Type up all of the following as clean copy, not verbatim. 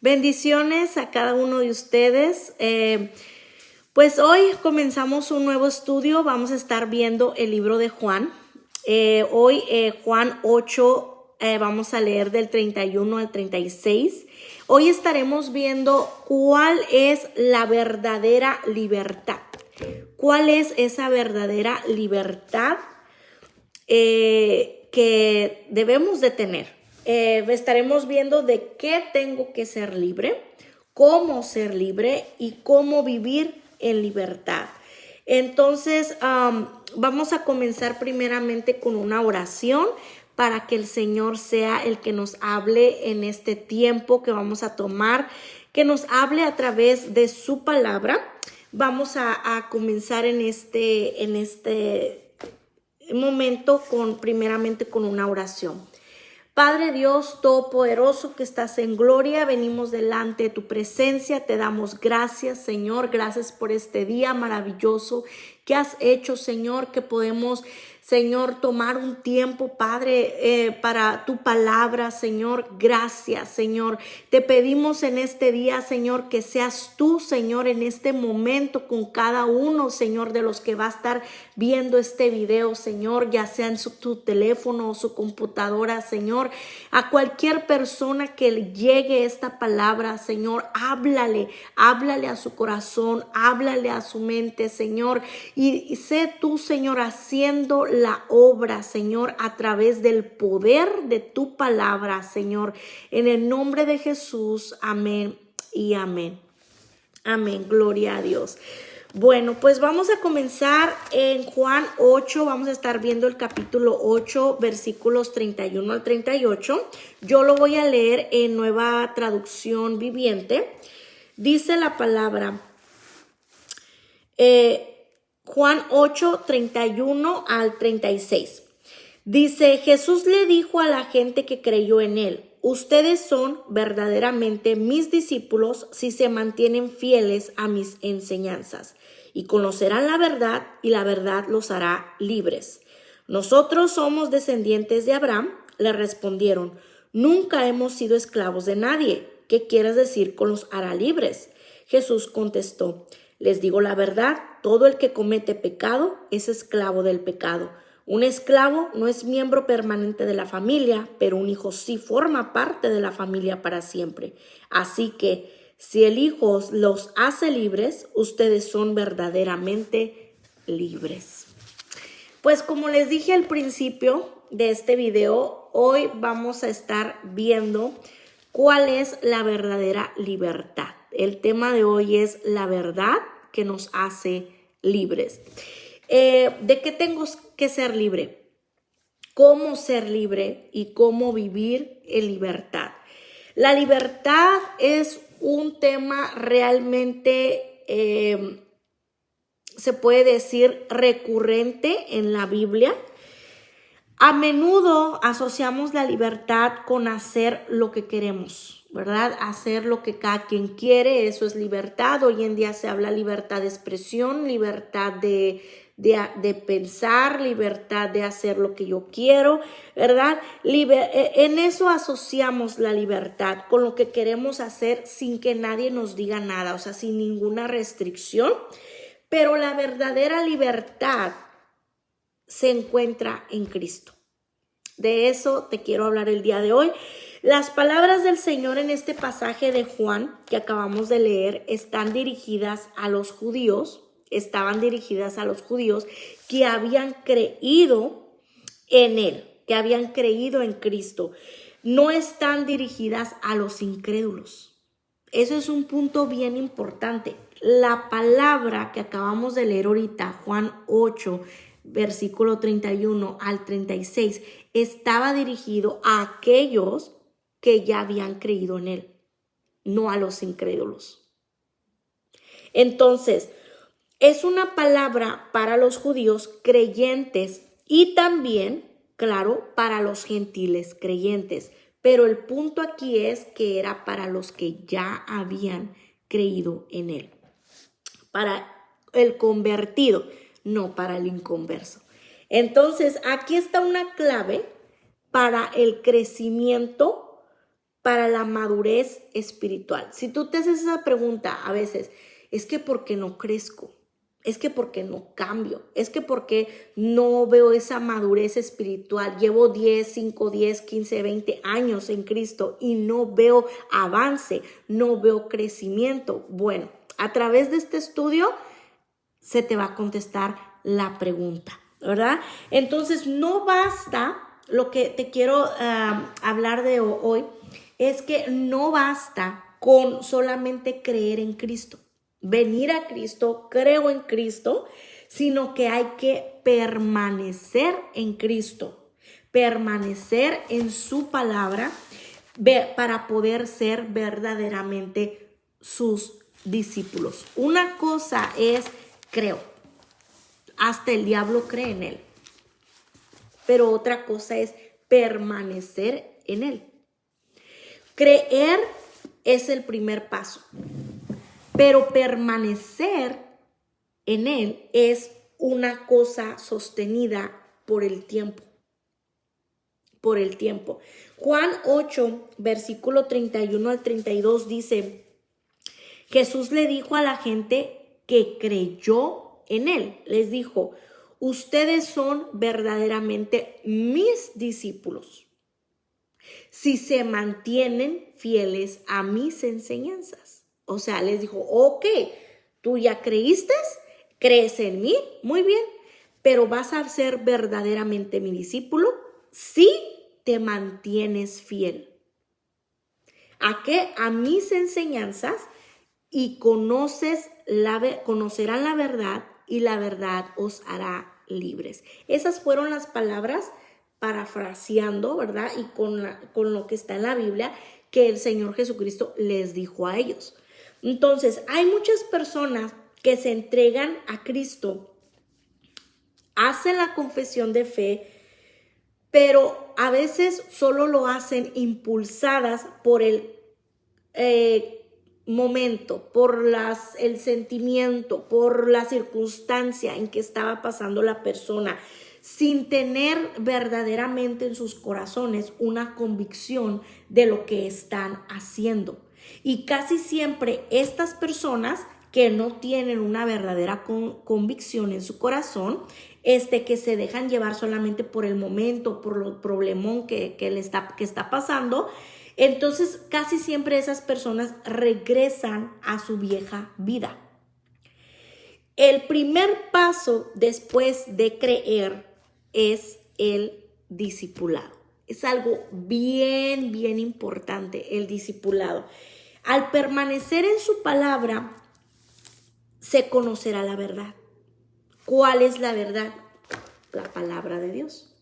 Bendiciones a cada uno de ustedes. Pues hoy comenzamos un nuevo estudio. Vamos a estar viendo el libro de Juan. Hoy Juan 8, vamos a leer del 31 al 36. Hoy estaremos viendo cuál es la verdadera libertad. ¿Cuál es esa verdadera libertad que debemos de tener? Estaremos viendo de qué tengo que ser libre, cómo ser libre y cómo vivir en libertad. Entonces, vamos a comenzar primeramente con una oración para que el Señor sea el que nos hable en este tiempo que vamos a tomar, que nos hable a través de su palabra. Vamos a comenzar en este momento primeramente con una oración. Padre Dios Todopoderoso que estás en gloria, venimos delante de tu presencia, te damos gracias, Señor, gracias por este día maravilloso que has hecho, Señor, que podemos, Señor, tomar un tiempo, Padre, para tu palabra, Señor. Gracias, Señor. Te pedimos en este día, Señor, que seas tú, Señor, en este momento con cada uno, Señor, de los que va a estar viendo este video, Señor, ya sea en tu teléfono o su computadora, Señor. A cualquier persona que le llegue esta palabra, Señor, háblale a su corazón, háblale a su mente, Señor. Y sé tú, Señor, haciendo la obra, Señor, a través del poder de tu palabra, Señor. En el nombre de Jesús, amén y amén. Amén, gloria a Dios. Bueno, pues vamos a comenzar en Juan 8, vamos a estar viendo el capítulo 8, versículos 31 al 38. Yo lo voy a leer en Nueva Traducción Viviente. Dice la palabra, Juan 8, 31 al 36. Dice, Jesús le dijo a la gente que creyó en él, ustedes son verdaderamente mis discípulos si se mantienen fieles a mis enseñanzas y conocerán la verdad y la verdad los hará libres. Nosotros somos descendientes de Abraham, le respondieron, nunca hemos sido esclavos de nadie. ¿Qué quieres decir con los hará libres? Jesús contestó, les digo la verdad, todo el que comete pecado es esclavo del pecado. Un esclavo no es miembro permanente de la familia, pero un hijo sí forma parte de la familia para siempre. Así que si el Hijo los hace libres, ustedes son verdaderamente libres. Pues como les dije al principio de este video, hoy vamos a estar viendo cuál es la verdadera libertad. El tema de hoy es la verdad que nos hace libres. ¿De qué tengo que ser libre? ¿Cómo ser libre y cómo vivir en libertad? La libertad es un tema realmente, se puede decir, recurrente en la Biblia. A menudo asociamos la libertad con hacer lo que queremos, ¿verdad? Hacer lo que cada quien quiere, eso es libertad. Hoy en día se habla libertad de expresión, libertad de pensar, libertad de hacer lo que yo quiero, ¿verdad? En eso asociamos la libertad, con lo que queremos hacer sin que nadie nos diga nada, o sea, sin ninguna restricción. Pero la verdadera libertad se encuentra en Cristo. De eso te quiero hablar el día de hoy. Las palabras del Señor en este pasaje de Juan que acabamos de leer estaban dirigidas a los judíos que habían creído en Él, que habían creído en Cristo. No están dirigidas a los incrédulos. Eso es un punto bien importante. La palabra que acabamos de leer ahorita, Juan 8, versículo 31 al 36, estaba dirigido a aquellos que ya habían creído en Él, no a los incrédulos. Entonces, es una palabra para los judíos creyentes y también, claro, para los gentiles creyentes. Pero el punto aquí es que era para los que ya habían creído en Él. Para el convertido, no para el inconverso. Entonces, aquí está una clave para el crecimiento, para la madurez espiritual. Si tú te haces esa pregunta a veces, es que porque no crezco, es que porque no cambio, es que porque no veo esa madurez espiritual, llevo 10, 5, 10, 15, 20 años en Cristo y no veo avance, no veo crecimiento. Bueno, a través de este estudio se te va a contestar la pregunta, ¿verdad? Entonces no basta, lo que te quiero hablar de hoy es que no basta con solamente creer en Cristo, venir a Cristo, creo en Cristo, sino que hay que permanecer en Cristo, permanecer en su palabra para poder ser verdaderamente sus discípulos. Una cosa es creo, hasta el diablo cree en él, pero otra cosa es permanecer en él. Creer es el primer paso, pero permanecer en él es una cosa sostenida por el tiempo. Por el tiempo. Juan 8, versículo 31 al 32 dice, Jesús le dijo a la gente que creyó en él, les dijo, ustedes son verdaderamente mis discípulos si se mantienen fieles a mis enseñanzas. O sea, les dijo, ok, tú ya creíste, crees en mí, muy bien, pero vas a ser verdaderamente mi discípulo si te mantienes fiel. ¿A qué? A mis enseñanzas, y conocerán la verdad y la verdad os hará libres. Esas fueron las palabras, parafraseando, ¿verdad? Y con lo que está en la Biblia, que el Señor Jesucristo les dijo a ellos. Entonces, hay muchas personas que se entregan a Cristo, hacen la confesión de fe, pero a veces solo lo hacen impulsadas por el momento, por el sentimiento, por la circunstancia en que estaba pasando la persona, sin tener verdaderamente en sus corazones una convicción de lo que están haciendo. Y casi siempre estas personas que no tienen una verdadera convicción en su corazón, que se dejan llevar solamente por el momento, por el problemón que está pasando, entonces casi siempre esas personas regresan a su vieja vida. El primer paso después de creer es el discipulado. Es algo bien, bien importante, el discipulado. Al permanecer en su palabra, se conocerá la verdad. ¿Cuál es la verdad? La palabra de Dios.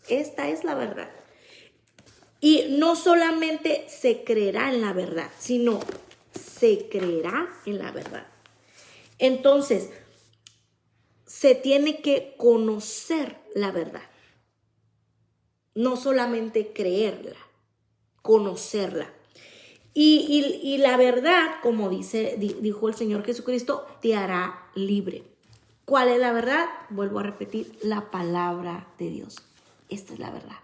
Esta es la verdad. Y no solamente se creerá en la verdad, sino se creerá en la verdad. Entonces, se tiene que conocer la verdad. No solamente creerla, conocerla. Y la verdad, como dijo el Señor Jesucristo, te hará libre. ¿Cuál es la verdad? Vuelvo a repetir, la palabra de Dios. Esta es la verdad.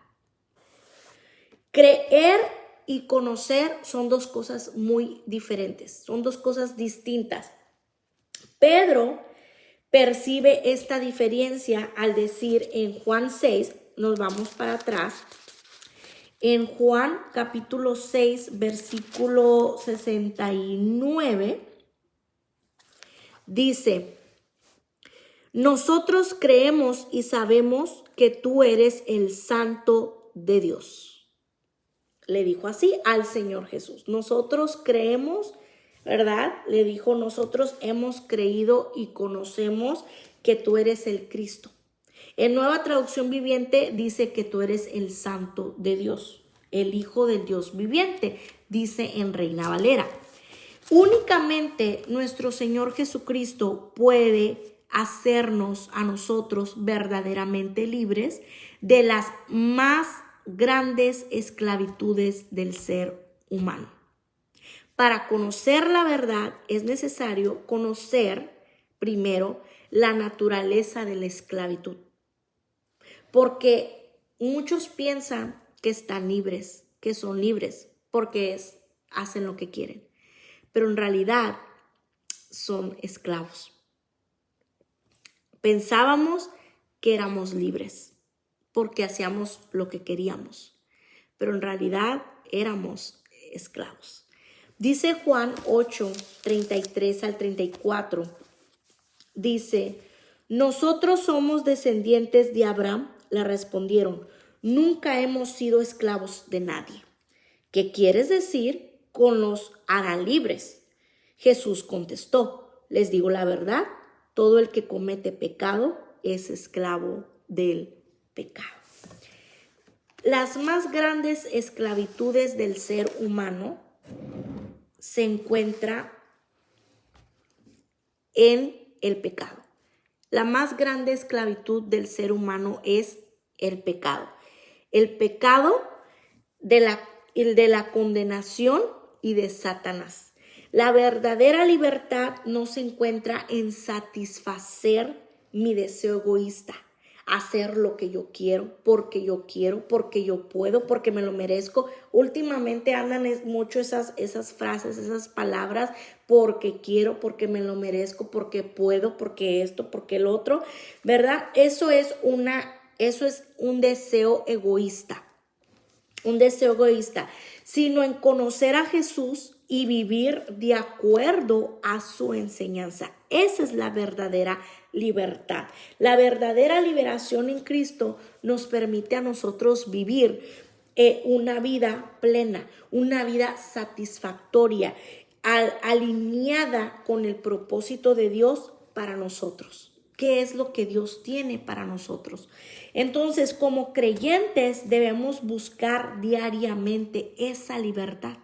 Creer y conocer son dos cosas muy diferentes, son dos cosas distintas. Pedro percibe esta diferencia al decir en Juan 6, nos vamos para atrás, en Juan capítulo 6, versículo 69, dice, nosotros creemos y sabemos que tú eres el Santo de Dios. Le dijo así al Señor Jesús. Nosotros creemos, ¿verdad? Le dijo, nosotros hemos creído y conocemos que tú eres el Cristo. En Nueva Traducción Viviente dice que tú eres el Santo de Dios, el Hijo del Dios viviente, dice en Reina Valera. Únicamente nuestro Señor Jesucristo puede hacernos a nosotros verdaderamente libres de las más grandes esclavitudes del ser humano. Para conocer la verdad es necesario conocer primero la naturaleza de la esclavitud. Porque muchos piensan que están libres, que son libres. porque hacen lo que quieren, pero en realidad son esclavos. Pensábamos que éramos libres porque hacíamos lo que queríamos, pero en realidad éramos esclavos. Dice Juan 8, 33 al 34, dice: nosotros somos descendientes de Abraham. Le respondieron: nunca hemos sido esclavos de nadie. ¿Qué quieres decir con los hará libres? Jesús contestó: les digo la verdad, todo el que comete pecado es esclavo del pecado. Las más grandes esclavitudes del ser humano se encuentran en el pecado. La más grande esclavitud del ser humano es el pecado. El pecado de la condenación y de Satanás. La verdadera libertad no se encuentra en satisfacer mi deseo egoísta, hacer lo que yo quiero, porque yo puedo, porque me lo merezco. Últimamente andan mucho esas frases, esas palabras: porque quiero, porque me lo merezco, porque puedo, porque esto, porque el otro, ¿verdad? Eso es un deseo egoísta. Un deseo egoísta, sino en conocer a Jesús y vivir de acuerdo a su enseñanza. Esa es la verdadera libertad. La verdadera liberación en Cristo nos permite a nosotros vivir una vida plena, una vida satisfactoria, alineada con el propósito de Dios para nosotros. ¿Qué es lo que Dios tiene para nosotros? Entonces, como creyentes, debemos buscar diariamente esa libertad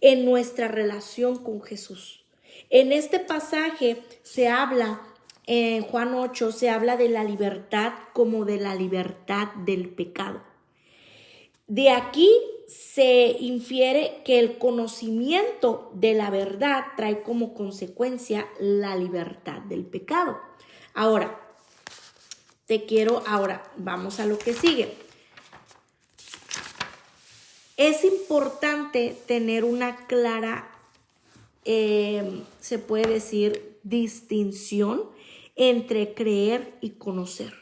en nuestra relación con Jesús. En este pasaje se habla, en Juan 8, se habla de la libertad como de la libertad del pecado. De aquí se infiere que el conocimiento de la verdad trae como consecuencia la libertad del pecado. Ahora vamos a lo que sigue. Es importante tener una clara, se puede decir, distinción entre creer y conocer.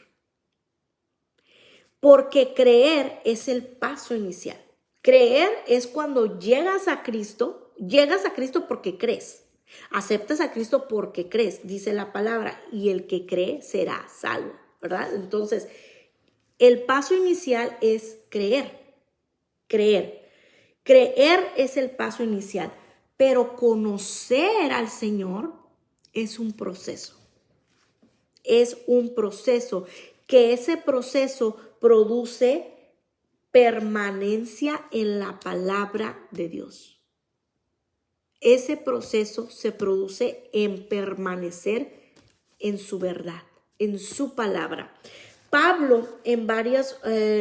Porque creer es el paso inicial. Creer es cuando llegas a Cristo porque crees. Aceptas a Cristo porque crees, dice la palabra, y el que cree será salvo, ¿verdad? Entonces, el paso inicial es creer. Creer es el paso inicial, pero conocer al Señor es un proceso. Es un proceso, que ese proceso produce permanencia en la palabra de Dios. Ese proceso se produce en permanecer en su verdad, en su palabra. Pablo, en varios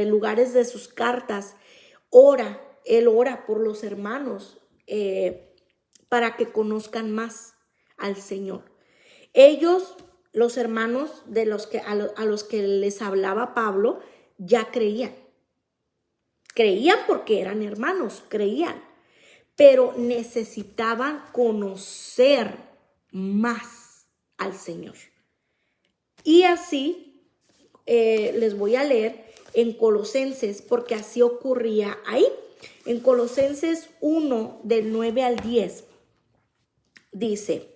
lugares de sus cartas, él ora por los hermanos para que conozcan más al Señor. Ellos, los hermanos a los que les hablaba Pablo, ya creían. Creían porque eran hermanos, creían, pero necesitaban conocer más al Señor. Y así les voy a leer en Colosenses, porque así ocurría ahí. En Colosenses 1, del 9 al 10, dice: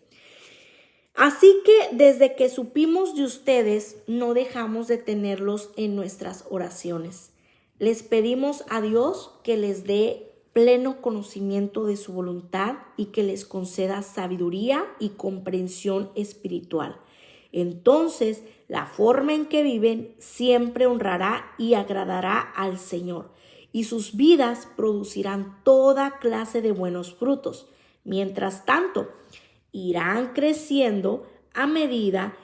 así que desde que supimos de ustedes, no dejamos de tenerlos en nuestras oraciones. Les pedimos a Dios que les dé pleno conocimiento de su voluntad y que les conceda sabiduría y comprensión espiritual. Entonces, la forma en que viven siempre honrará y agradará al Señor, y sus vidas producirán toda clase de buenos frutos. Mientras tanto, irán creciendo a medida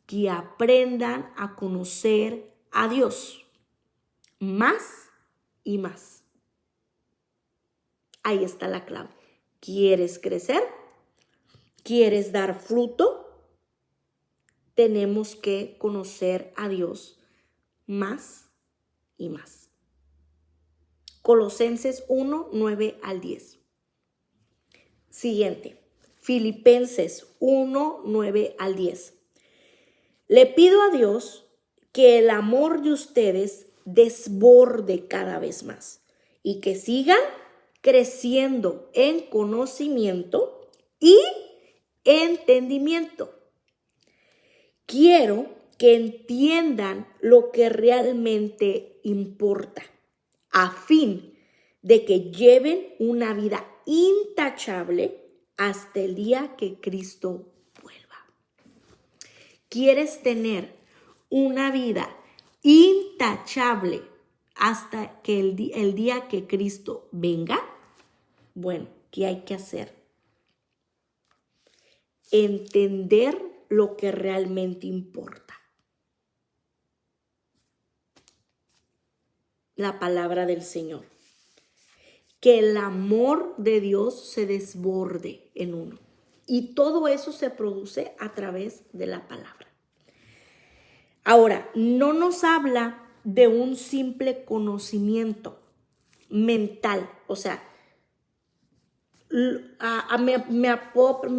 que aprendan a conocer a Dios más y más. Ahí está la clave. ¿Quieres crecer? ¿Quieres dar fruto? Tenemos que conocer a Dios más y más. Colosenses 1, 9 al 10. Siguiente, Filipenses 1, 9 al 10. Le pido a Dios que el amor de ustedes desborde cada vez más y que sigan creciendo en conocimiento y entendimiento. Quiero que entiendan lo que realmente importa, a fin de que lleven una vida intachable hasta el día que Cristo vuelva. ¿Quieres tener una vida intachable hasta que el día que Cristo venga? Bueno, ¿qué hay que hacer? Entender lo que realmente importa. La palabra del Señor. Que el amor de Dios se desborde en uno. Y todo eso se produce a través de la palabra. Ahora, no nos habla de un simple conocimiento mental. O sea, me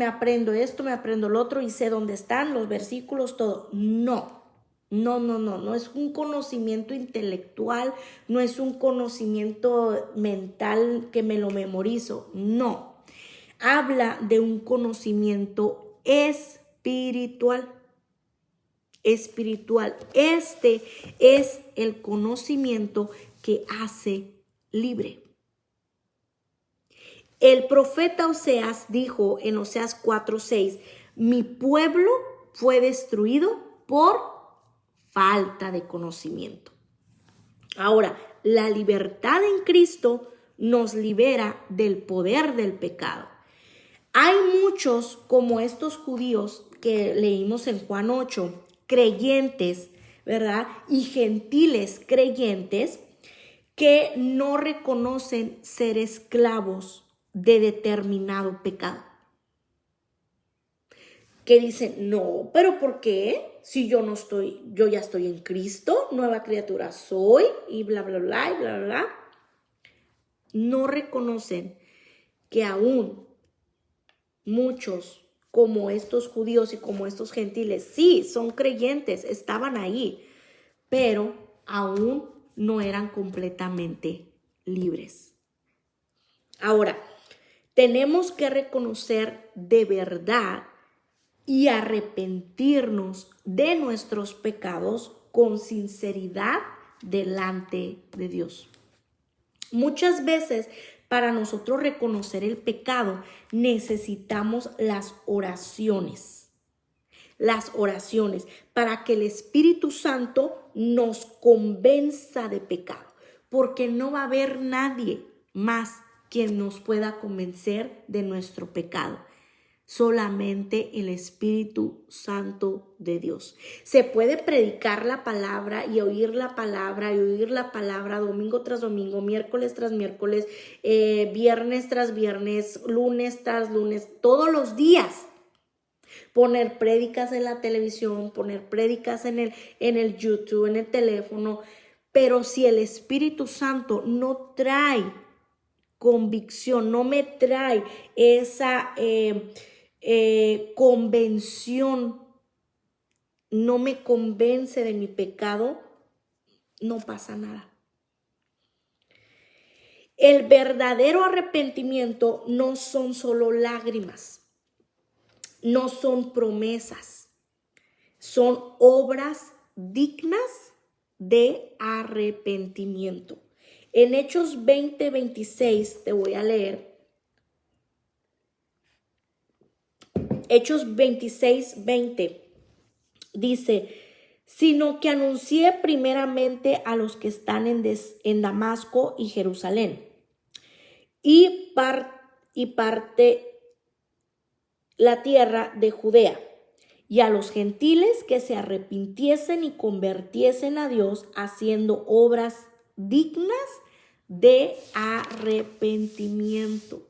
aprendo esto, me aprendo lo otro y sé dónde están los versículos, todo. No es un conocimiento intelectual, no es un conocimiento mental que me lo memorizo, no. Habla de un conocimiento espiritual. Este es el conocimiento que hace libre. El profeta Oseas dijo en Oseas 4:6, mi pueblo fue destruido por falta de conocimiento. Ahora, la libertad en Cristo nos libera del poder del pecado. Hay muchos, como estos judíos que leímos en Juan 8, creyentes, ¿verdad? Y gentiles creyentes que no reconocen ser esclavos de determinado pecado. Que dicen, no, pero ¿por qué? Si yo ya estoy en Cristo, nueva criatura soy, y bla, bla, bla, y bla, bla, bla. No reconocen que aún muchos, como estos judíos y como estos gentiles, sí, son creyentes, estaban ahí, pero aún no eran completamente libres. Ahora, tenemos que reconocer de verdad y arrepentirnos de nuestros pecados con sinceridad delante de Dios. Muchas veces, para nosotros reconocer el pecado, necesitamos las oraciones para que el Espíritu Santo nos convenza de pecado, porque no va a haber nadie más quien nos pueda convencer de nuestro pecado. Solamente el Espíritu Santo de Dios. Se puede predicar la palabra y oír la palabra domingo tras domingo, miércoles tras miércoles, viernes tras viernes, lunes tras lunes, todos los días. Poner prédicas en la televisión, poner prédicas en el YouTube, en el teléfono, pero si el Espíritu Santo no trae convicción, no me trae esa convención, no me convence de mi pecado, no pasa nada. El verdadero arrepentimiento no son solo lágrimas, no son promesas, son obras dignas de arrepentimiento. En Hechos 20:26 te voy a leer. Hechos 26:20 dice, sino que anuncié primeramente a los que están en Damasco y Jerusalén y parte la tierra de Judea, y a los gentiles que se arrepintiesen y convirtiesen a Dios haciendo obras dignas de arrepentimiento.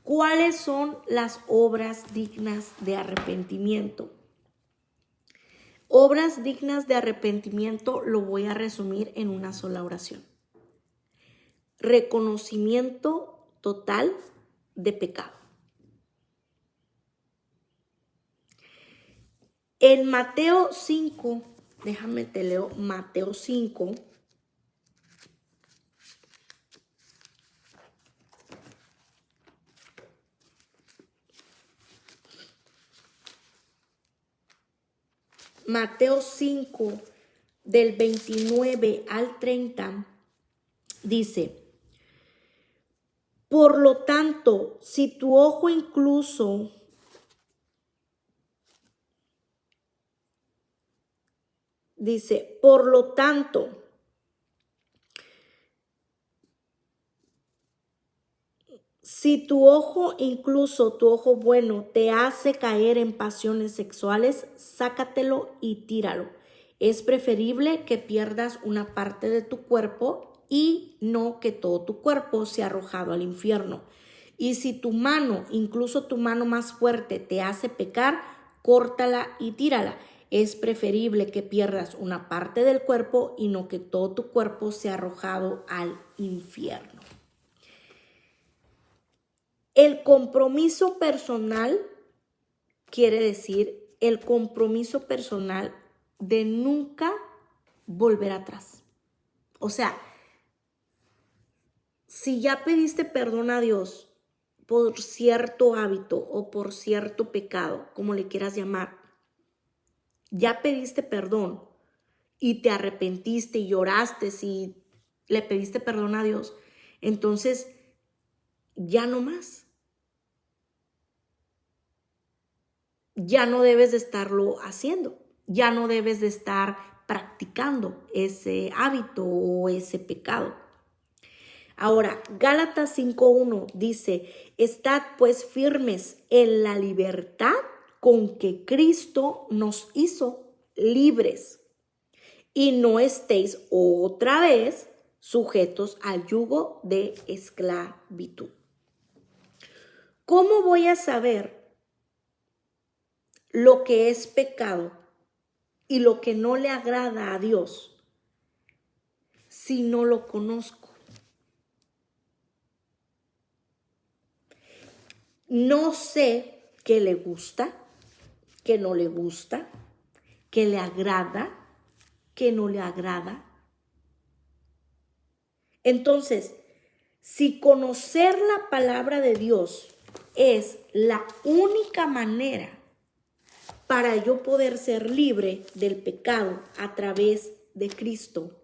¿Cuáles son las obras dignas de arrepentimiento? Obras dignas de arrepentimiento lo voy a resumir en una sola oración. reconocimiento total de pecado. En Mateo 5, déjame te leo Mateo 5. Mateo 5, del 29 al 30, dice: por lo tanto, si tu ojo incluso dice, por lo tanto, si tu ojo, incluso tu ojo bueno, te hace caer en pasiones sexuales, sácatelo y tíralo. Es preferible que pierdas una parte de tu cuerpo y no que todo tu cuerpo sea arrojado al infierno. Y si tu mano, incluso tu mano más fuerte, te hace pecar, córtala y tírala. Es preferible que pierdas una parte del cuerpo y no que todo tu cuerpo sea arrojado al infierno. El compromiso personal quiere decir el compromiso personal de nunca volver atrás. O sea, si ya pediste perdón a Dios por cierto hábito o por cierto pecado, como le quieras llamar, ya pediste perdón y te arrepentiste y lloraste y le pediste perdón a Dios, entonces ya no más. Ya no debes de estarlo haciendo, ya no debes de estar practicando ese hábito o ese pecado. Ahora, Gálatas 5:1 dice: estad pues firmes en la libertad con que Cristo nos hizo libres y no estéis otra vez sujetos al yugo de esclavitud. ¿Cómo voy a saber lo que es pecado y lo que no le agrada a Dios si no lo conozco? No sé qué le gusta, qué no le gusta, qué le agrada, qué no le agrada. Entonces, si conocer la palabra de Dios es la única manera para yo poder ser libre del pecado a través de Cristo,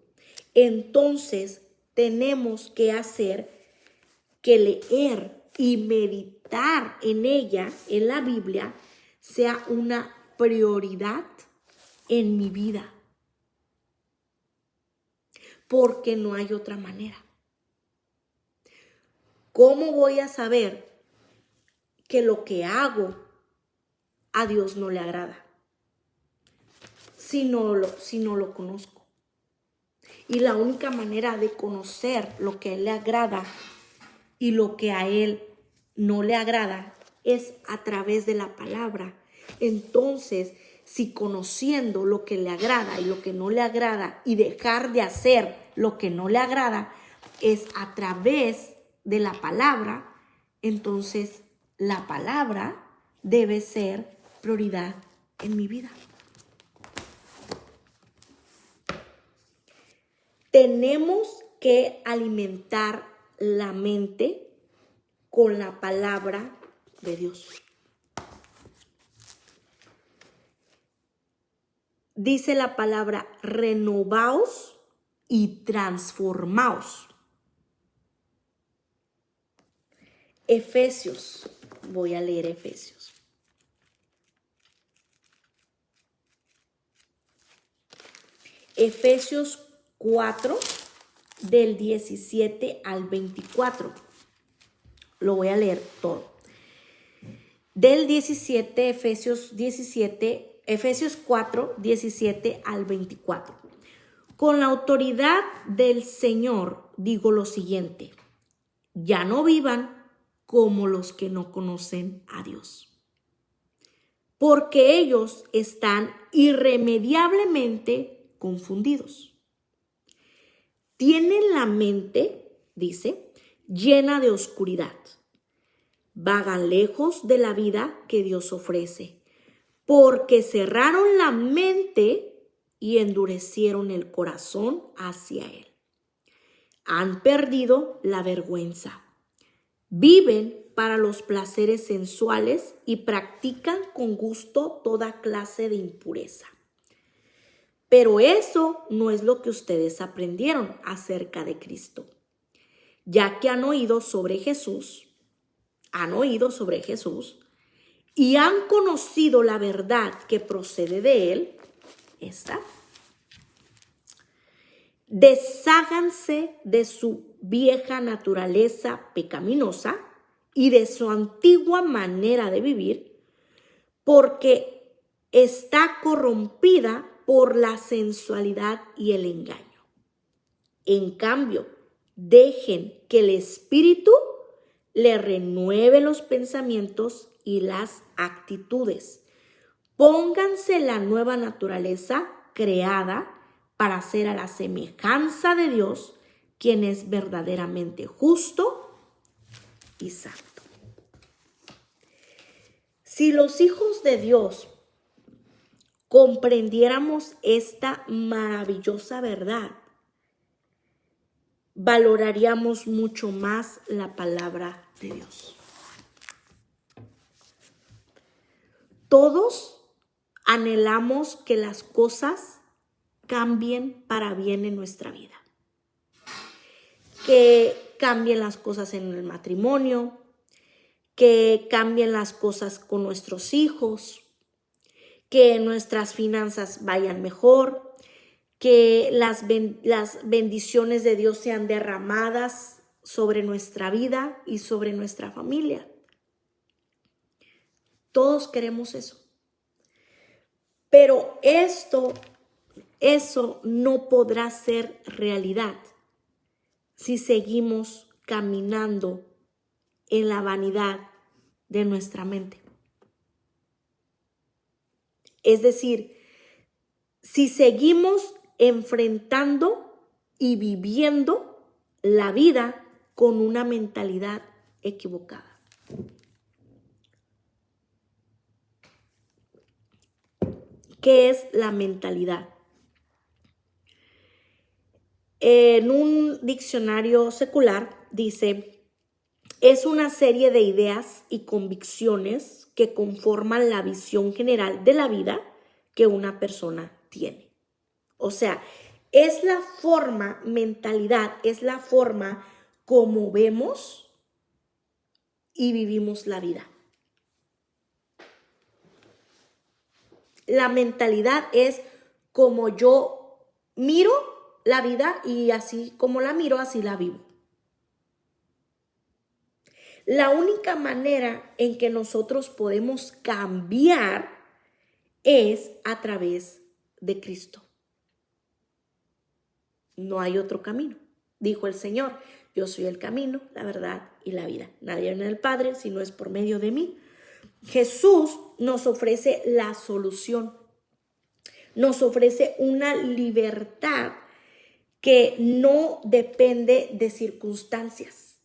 entonces tenemos que hacer que leer y meditar en ella, en la Biblia, sea una prioridad en mi vida. Porque no hay otra manera. ¿Cómo voy a saber que lo que hago a Dios no le agrada si no lo conozco? Y la única manera de conocer lo que a Él le agrada y lo que a Él no le agrada es a través de la palabra. Entonces, si conociendo lo que le agrada y lo que no le agrada y dejar de hacer lo que no le agrada es a través de la palabra, entonces la palabra debe ser prioridad en mi vida. Tenemos que alimentar la mente con la palabra de Dios. Dice la palabra: renovaos y transformaos. Efesios, voy a leer Efesios. Efesios 4, del 17 al 24. Lo voy a leer todo. Del 17, Efesios 4, 17 al 24. Con la autoridad del Señor digo lo siguiente: ya no vivan como los que no conocen a Dios, porque ellos están irremediablemente confundidos. Tienen la mente dice, llena de oscuridad. Vagan lejos de la vida que Dios ofrece, porque cerraron la mente y endurecieron el corazón hacia Él. Han perdido la vergüenza. Viven para los placeres sensuales y practican con gusto toda clase de impureza. Pero eso no es lo que ustedes aprendieron acerca de Cristo, ya que han oído sobre Jesús y han conocido la verdad que procede de Él. Desháganse de su vieja naturaleza pecaminosa y de su antigua manera de vivir, porque está corrompida por la sensualidad y el engaño. En cambio, dejen que el Espíritu le renueve los pensamientos y las actitudes. Pónganse la nueva naturaleza creada para ser a la semejanza de Dios, quien es verdaderamente justo y santo. Si los hijos de Dios comprendiéramos esta maravillosa verdad, valoraríamos mucho más la palabra de Dios. Todos anhelamos que las cosas cambien para bien en nuestra vida. Que cambien las cosas en el matrimonio, que cambien las cosas con nuestros hijos, que nuestras finanzas vayan mejor, que las bendiciones de Dios sean derramadas sobre nuestra vida y sobre nuestra familia. Todos queremos eso. Pero eso no podrá ser realidad si seguimos caminando en la vanidad de nuestra mente. Es decir, si seguimos enfrentando y viviendo la vida con una mentalidad equivocada. ¿Qué es la mentalidad? En un diccionario secular dice, es una serie de ideas y convicciones que conforman la visión general de la vida que una persona tiene. O sea, es la forma, mentalidad, es la forma como vemos y vivimos la vida. La mentalidad es como yo miro la vida y así como la miro, así la vivo. La única manera en que nosotros podemos cambiar es a través de Cristo. No hay otro camino. Dijo el Señor, yo soy el camino, la verdad y la vida. Nadie viene al Padre si no es por medio de mí. Jesús nos ofrece la solución. Nos ofrece una libertad que no depende de circunstancias,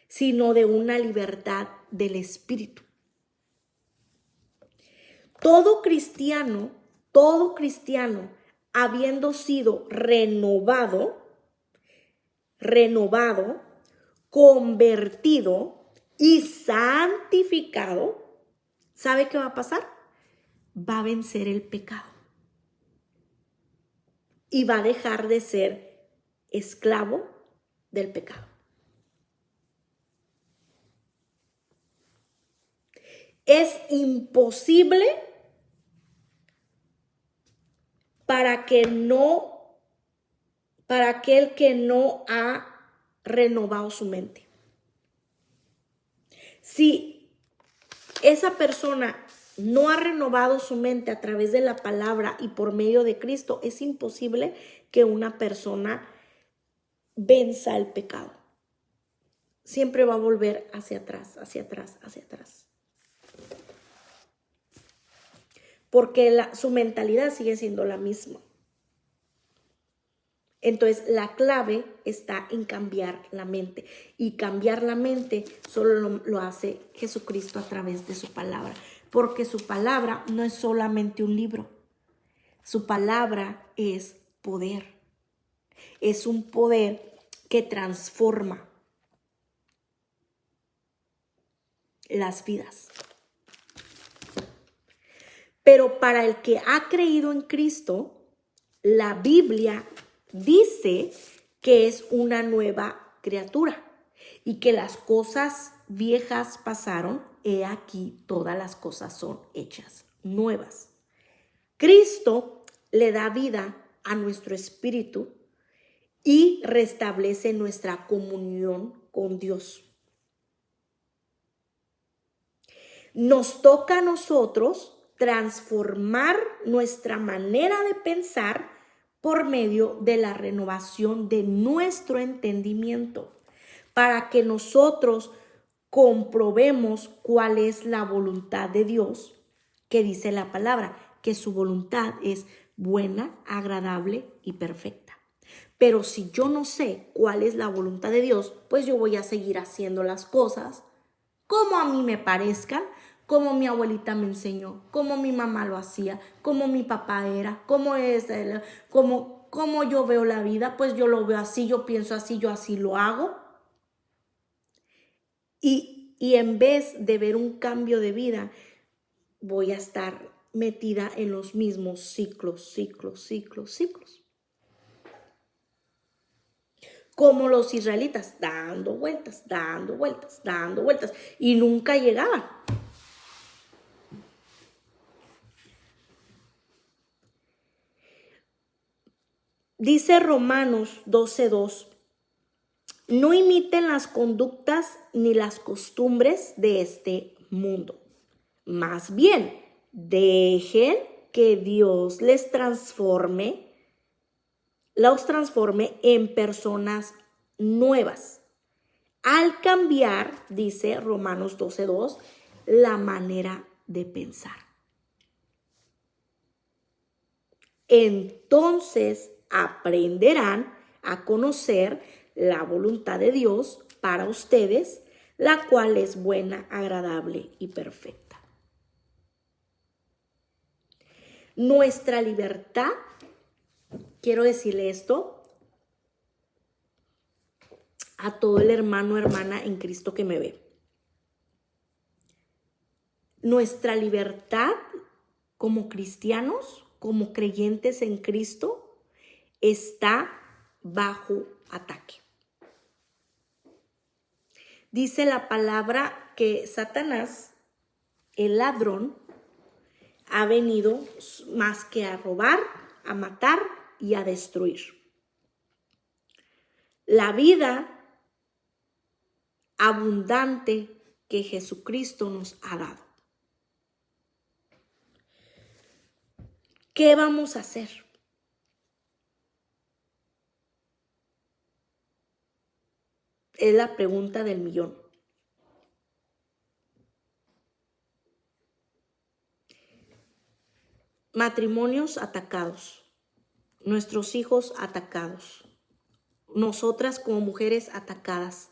sino de una libertad del Espíritu. Todo cristiano, habiendo sido renovado, convertido y santificado, ¿sabe qué va a pasar? Va a vencer el pecado y va a dejar de ser esclavo del pecado. Es imposible para aquel que no ha renovado su mente. Si esa persona no ha renovado su mente a través de la palabra y por medio de Cristo, es imposible que una persona venza el pecado. Siempre va a volver hacia atrás, hacia atrás, hacia atrás. Porque su mentalidad sigue siendo la misma. Entonces, la clave está en cambiar la mente. Y cambiar la mente solo lo hace Jesucristo a través de su palabra. Porque su palabra no es solamente un libro. Su palabra es poder. Es un poder que transforma las vidas. Pero para el que ha creído en Cristo, la Biblia dice que es una nueva criatura y que las cosas viejas pasaron, he aquí todas las cosas son hechas nuevas. Cristo le da vida a nuestro espíritu y restablece nuestra comunión con Dios. Nos toca a nosotros transformar nuestra manera de pensar por medio de la renovación de nuestro entendimiento, para que nosotros comprobemos cuál es la voluntad de Dios, que dice la palabra, que su voluntad es buena, agradable y perfecta. Pero si yo no sé cuál es la voluntad de Dios, pues yo voy a seguir haciendo las cosas como a mí me parezcan, como mi abuelita me enseñó, como mi mamá lo hacía, como mi papá era, como yo veo la vida, pues yo lo veo así, yo pienso así, yo así lo hago. Y en vez de ver un cambio de vida, voy a estar metida en los mismos ciclos. Como los israelitas, dando vueltas, y nunca llegaban. Dice Romanos 12:2, no imiten las conductas ni las costumbres de este mundo. Más bien, dejen que Dios los transforme en personas nuevas. Al cambiar, dice Romanos 12:2, la manera de pensar. Entonces aprenderán a conocer la voluntad de Dios para ustedes, la cual es buena, agradable y perfecta. Nuestra libertad, quiero decirle esto a todo el hermano o hermana en Cristo que me ve. Nuestra libertad como cristianos, como creyentes en Cristo, está bajo ataque. Dice la palabra que Satanás, el ladrón, ha venido más que a robar, a matar y a destruir. La vida abundante que Jesucristo nos ha dado. ¿Qué vamos a hacer? Es la pregunta del millón. Matrimonios atacados, nuestros hijos atacados, nosotras como mujeres atacadas,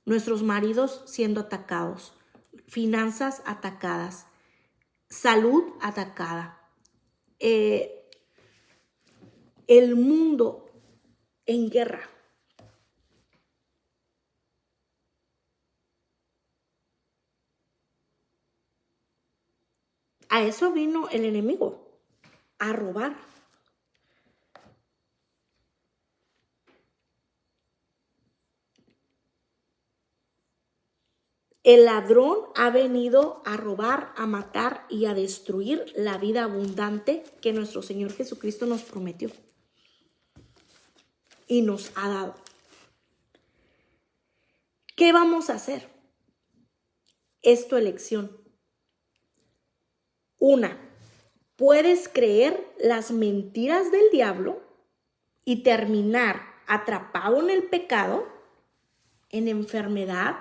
nuestros maridos siendo atacados, finanzas atacadas, salud atacada, el mundo en guerra. A eso vino el enemigo, a robar. El ladrón ha venido a robar, a matar y a destruir la vida abundante que nuestro Señor Jesucristo nos prometió y nos ha dado. ¿Qué vamos a hacer? Es tu elección. Una, puedes creer las mentiras del diablo y terminar atrapado en el pecado, en enfermedad,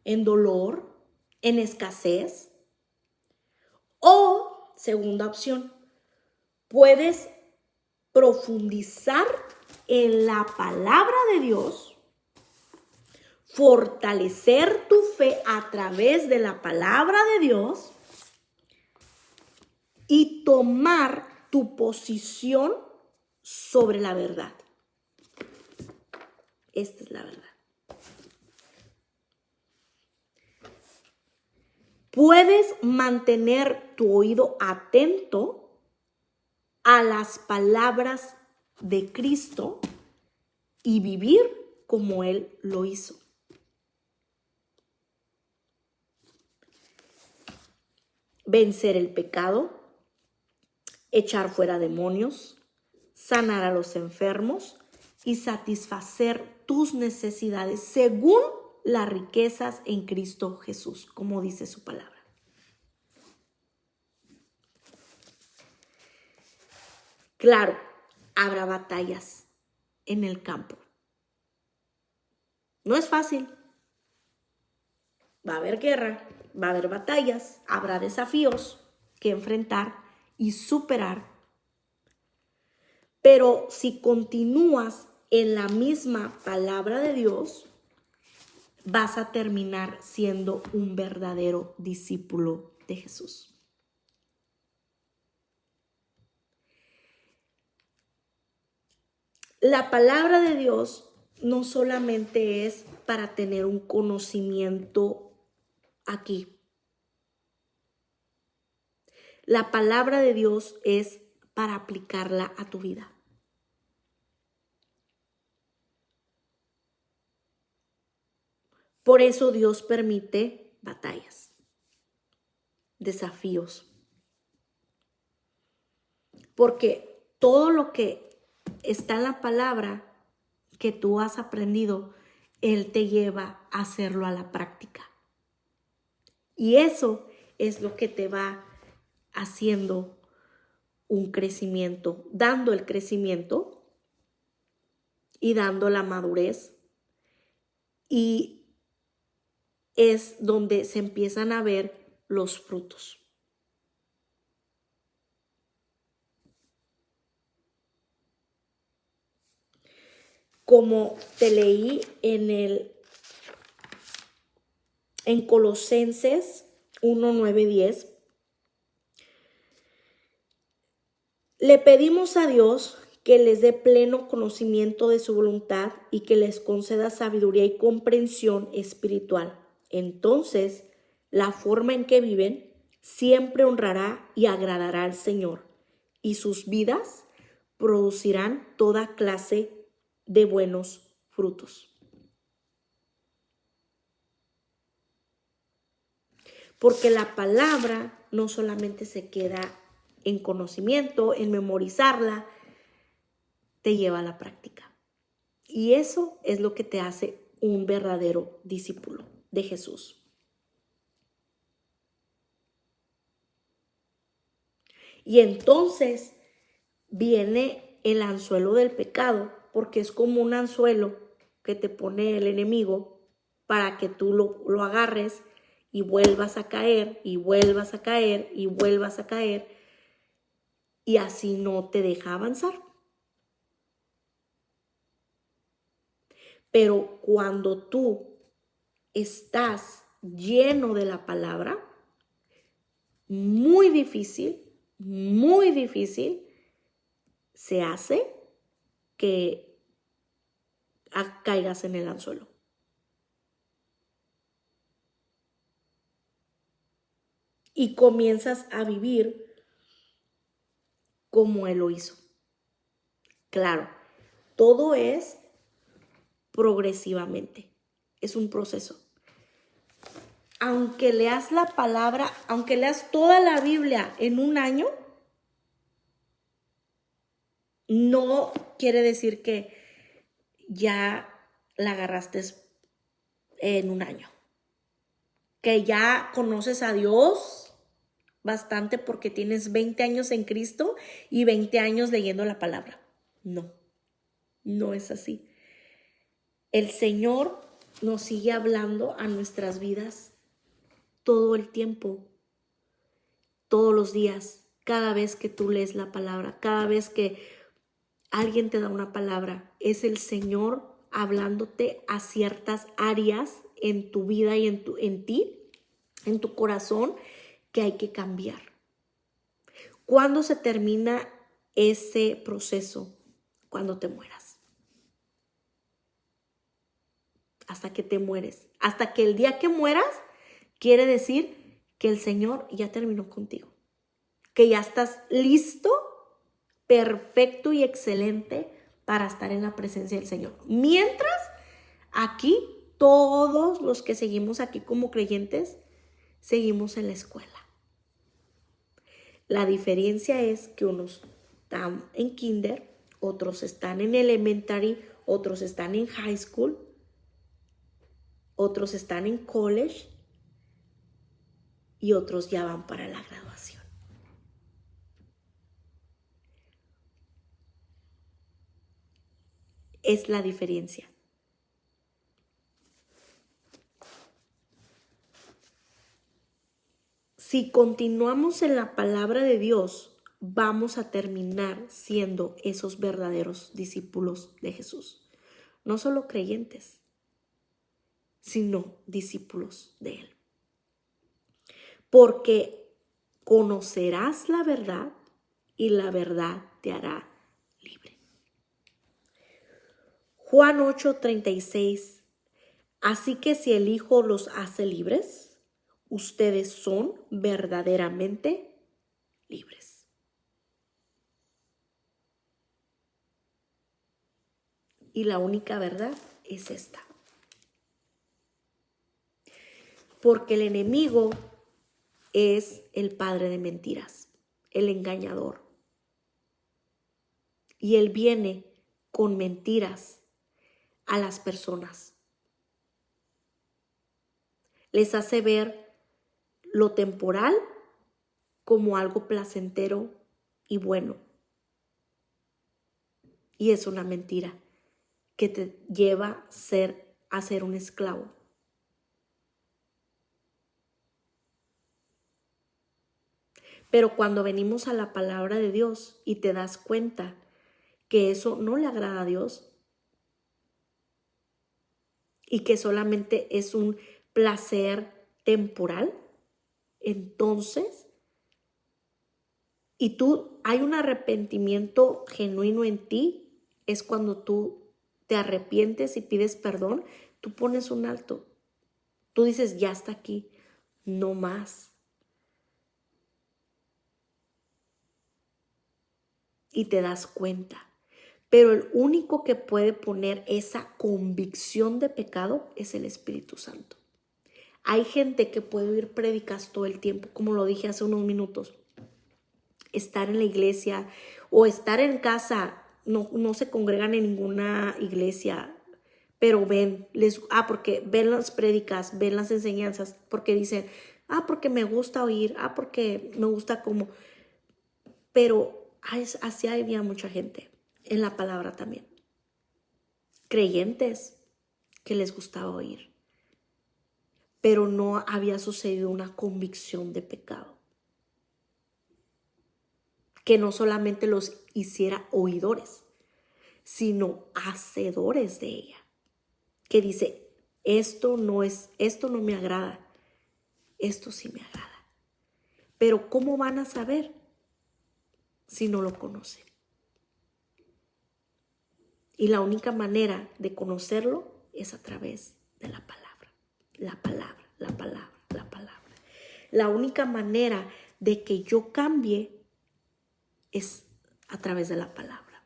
en dolor, en escasez. O, segunda opción, puedes profundizar en la palabra de Dios, fortalecer tu fe a través de la palabra de Dios y tomar tu posición sobre la verdad. Esta es la verdad. Puedes mantener tu oído atento a las palabras de Cristo y vivir como Él lo hizo. Vencer el pecado, echar fuera demonios, sanar a los enfermos y satisfacer tus necesidades según las riquezas en Cristo Jesús, como dice su palabra. Claro, habrá batallas en el campo. No es fácil. Va a haber guerra, va a haber batallas, habrá desafíos que enfrentar y superar. Pero si continúas en la misma palabra de Dios, vas a terminar siendo un verdadero discípulo de Jesús. La palabra de Dios no solamente es para tener un conocimiento aquí. La palabra de Dios es para aplicarla a tu vida. Por eso Dios permite batallas, desafíos. Porque todo lo que está en la palabra que tú has aprendido, Él te lleva a hacerlo a la práctica. Y eso es lo que te va haciendo un crecimiento, dando el crecimiento y dando la madurez. Y es donde se empiezan a ver los frutos. Como te leí en Colosenses 1, 9, 10, le pedimos a Dios que les dé pleno conocimiento de su voluntad y que les conceda sabiduría y comprensión espiritual. Entonces, la forma en que viven siempre honrará y agradará al Señor, y sus vidas producirán toda clase de buenos frutos. Porque la palabra no solamente se queda en conocimiento, en memorizarla, te lleva a la práctica. Y eso es lo que te hace un verdadero discípulo de Jesús. Y entonces viene el anzuelo del pecado, porque es como un anzuelo que te pone el enemigo para que tú lo agarres y vuelvas a caer, y vuelvas a caer, y vuelvas a caer, y así no te deja avanzar. Pero cuando tú estás lleno de la palabra, muy difícil se hace que caigas en el anzuelo. Y comienzas a vivir como Él lo hizo. Claro, todo es progresivamente, es un proceso. Aunque leas la palabra, aunque leas toda la Biblia en un año, no quiere decir que ya la agarraste en un año. Que ya conoces a Dios bastante porque tienes 20 años en Cristo y 20 años leyendo la palabra. No, no es así. El Señor nos sigue hablando a nuestras vidas todo el tiempo, todos los días, cada vez que tú lees la palabra, cada vez que alguien te da una palabra, es el Señor hablándote a ciertas áreas en tu vida y en ti, en tu corazón, que hay que cambiar. ¿Cuándo se termina ese proceso? Cuando te mueras. Hasta que te mueres. Hasta que el día que mueras, quiere decir que el Señor ya terminó contigo. Que ya estás listo, perfecto y excelente para estar en la presencia del Señor. Mientras, aquí, todos los que seguimos aquí como creyentes, seguimos en la escuela. La diferencia es que unos están en kinder, otros están en elementary, otros están en high school, otros están en college y otros ya van para la graduación. Es la diferencia. Si continuamos en la palabra de Dios, vamos a terminar siendo esos verdaderos discípulos de Jesús. No solo creyentes, sino discípulos de Él. Porque conocerás la verdad y la verdad te hará libre. Juan 8:36. Así que si el Hijo los hace libres, ustedes son verdaderamente libres. Y la única verdad es esta. Porque el enemigo es el padre de mentiras, el engañador. Y él viene con mentiras a las personas. Les hace ver lo temporal como algo placentero y bueno. Y es una mentira que te lleva a ser un esclavo. Pero cuando venimos a la palabra de Dios y te das cuenta que eso no le agrada a Dios y que solamente es un placer temporal, entonces, y hay un arrepentimiento genuino en ti, es cuando tú te arrepientes y pides perdón, tú pones un alto. Tú dices, ya está aquí, no más. Y te das cuenta. Pero el único que puede poner esa convicción de pecado es el Espíritu Santo. Hay gente que puede oír prédicas todo el tiempo, como lo dije hace unos minutos. Estar en la iglesia o estar en casa, no se congregan en ninguna iglesia, pero porque ven las prédicas, ven las enseñanzas, porque dicen, porque me gusta oír, porque me gusta como, pero así había mucha gente en la palabra también. Creyentes que les gustaba oír, pero no había sucedido una convicción de pecado. Que no solamente los hiciera oidores, sino hacedores de ella. Que dice, esto no me agrada, esto sí me agrada. Pero ¿cómo van a saber si no lo conocen? Y la única manera de conocerlo es a través de la palabra. La palabra, la palabra, la palabra. La única manera de que yo cambie es a través de la palabra.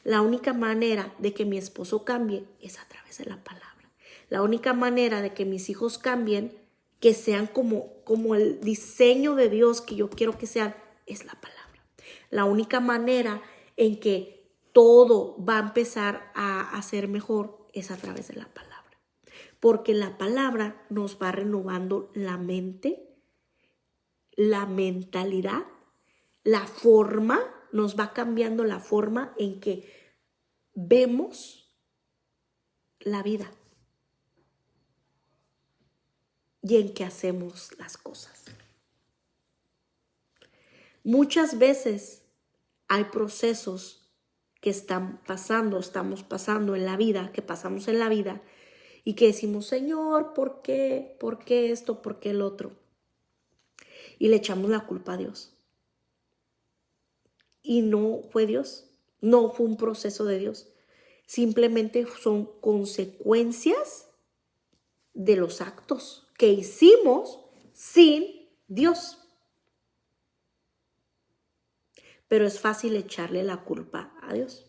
La única manera de que mi esposo cambie es a través de la palabra. La única manera de que mis hijos cambien, que sean como el diseño de Dios que yo quiero que sean, es la palabra. La única manera en que todo va a empezar a ser mejor es a través de la palabra. Porque la palabra nos va renovando la mente, la mentalidad, la forma, nos va cambiando la forma en que vemos la vida y en que hacemos las cosas. Muchas veces hay procesos que estamos pasando en la vida, que pasamos en la vida y que decimos, Señor, ¿por qué? ¿Por qué esto? ¿Por qué el otro? Y le echamos la culpa a Dios. Y no fue Dios, no fue un proceso de Dios. Simplemente son consecuencias de los actos que hicimos sin Dios. Pero es fácil echarle la culpa a Dios.